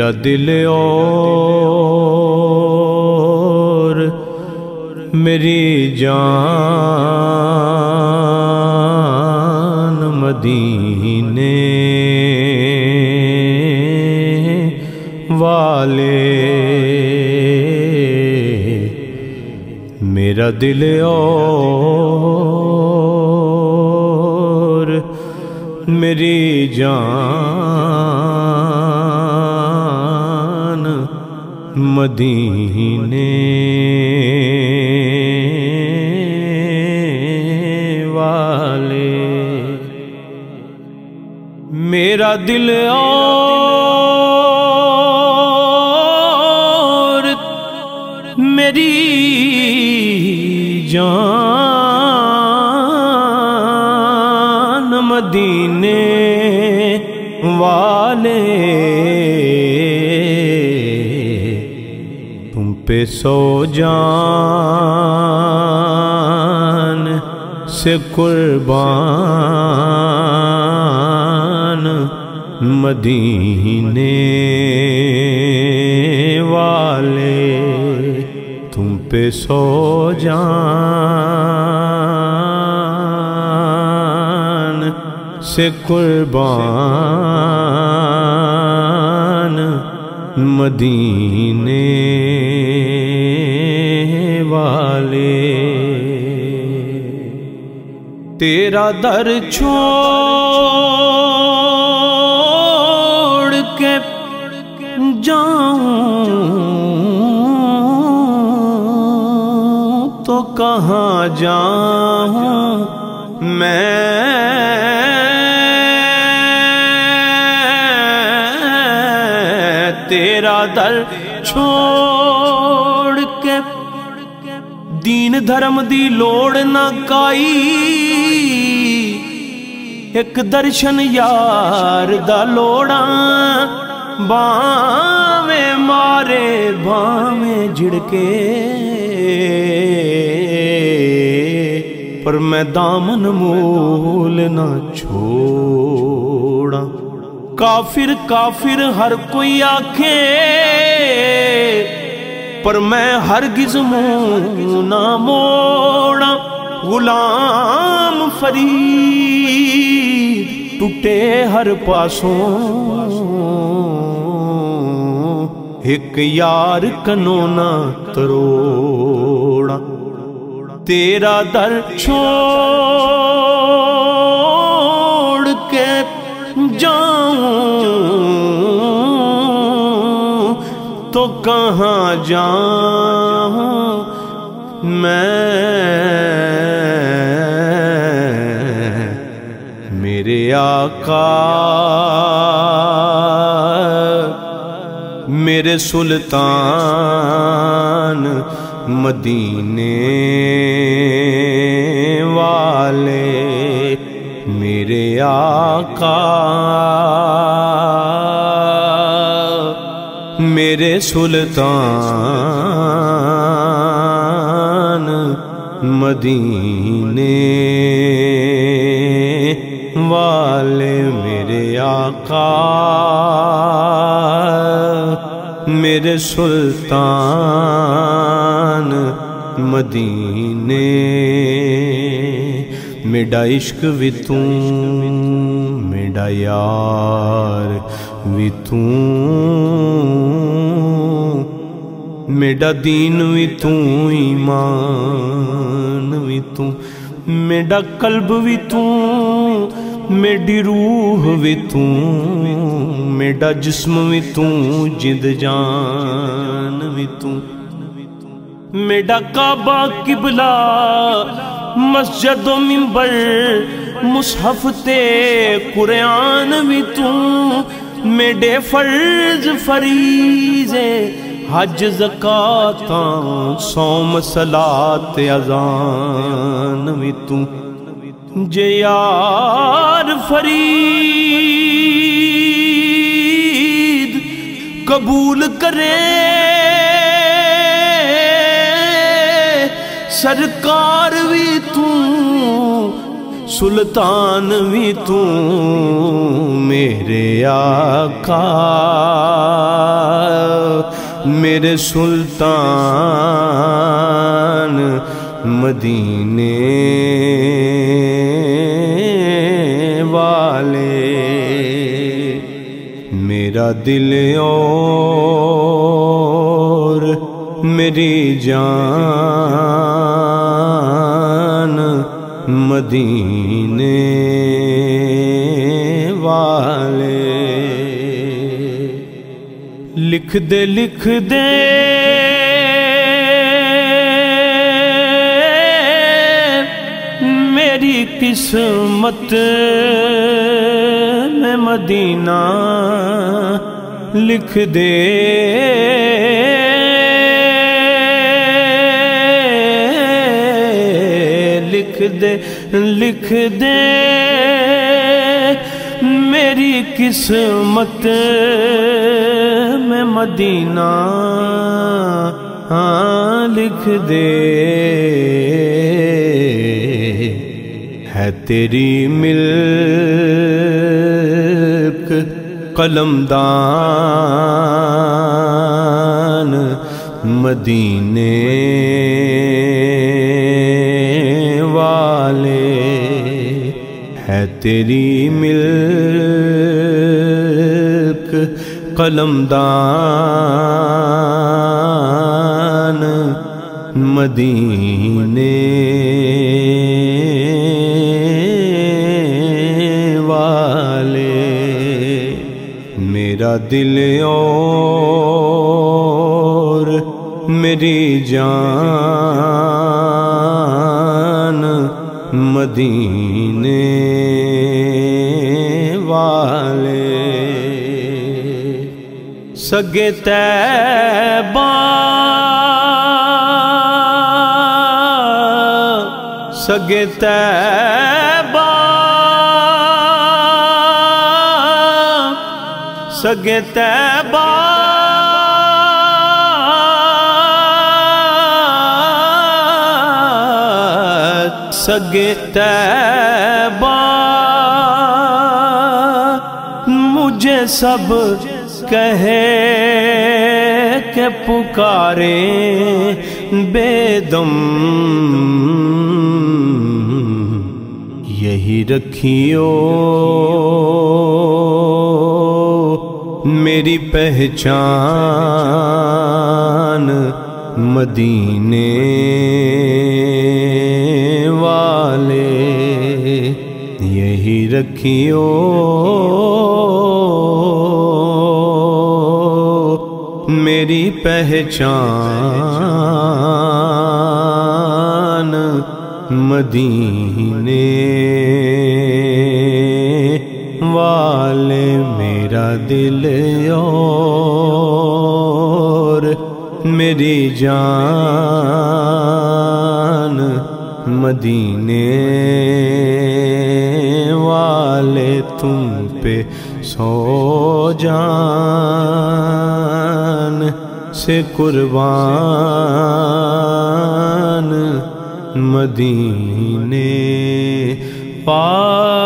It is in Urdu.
میرا دل اور میری جان مدینے والے، میرا دل اور میری جان مدینے والے، میرا دل اور میری جان مدینے والے، تم پہ سو جان سے قربان مدینے والے، تم پہ سو جان سے قربان مدینے والے، تیرا در چھوڑ کے جاؤں تو کہاں جاؤں میں، تیرا در چھوڑ کے دین دھرم دی لوڑ نہ کائی، ایک درشن یار دا لوڑاں، باویں مارے باویں جھڑکے، پر میں دامن مول نہ چھوڑا، کافر کافر ہر کوئی آکھے پر میں ہرگز منہ نہ موڑا، غلام فرید ٹوٹے ہر پاسوں، ایک یار کنوں نہ تروڑا، تیرا در چھوڑ کے جاؤں تو کہاں جاؤں میں، میرے آقا میرے سلطان مدینے والے، میرے آقا میرے سلطان مدینے والے، میرے آقا میرے سلطان مدینے، میرا عشق بھی توں، میرا یار بھی توں، میرا دین بھی توں، ایمان بھی توں، میرا قلب بھی توں، میری روح بھی توں، میرا جسم بھی توں، جد جان بھی توں، میرا کعبہ قبلہ مسجد و منبر مصحف تے قرآن بھی توں، میرے فرض فریضے حج زکاتاں صوم صلاۃ اذان بھی توں، جے یار فرید قبول کرے سرکار بھی توں، سلطان بھی تو میرے آقا، میرے سلطان مدینے والے، میرا دل اور میری جان مدینے والے۔ لکھ دے لکھ دے میری قسمت میں مدینہ، لکھ دے لکھ دے لکھ دے میری قسمت میں مدینہ، ہاں لکھ دے۔ ہے تیری ملک قلمدان مدینے والے، ہے تیری ملک قلمدان مدینے والے، میرا دل اور میری جان مدینے والے۔ سگے طیبہ سگے طیبہ سگے طیبہ سگے طیبہ مجھے سب کہے کہ پکارے بے دم، یہی رکھیو میری پہچان مدینے والے، یہی رکھیو میری پہچان مدینے والے، میرا دل اور میری جان مدینے والے، تم پہ سو جان سے قربان مدینے والے۔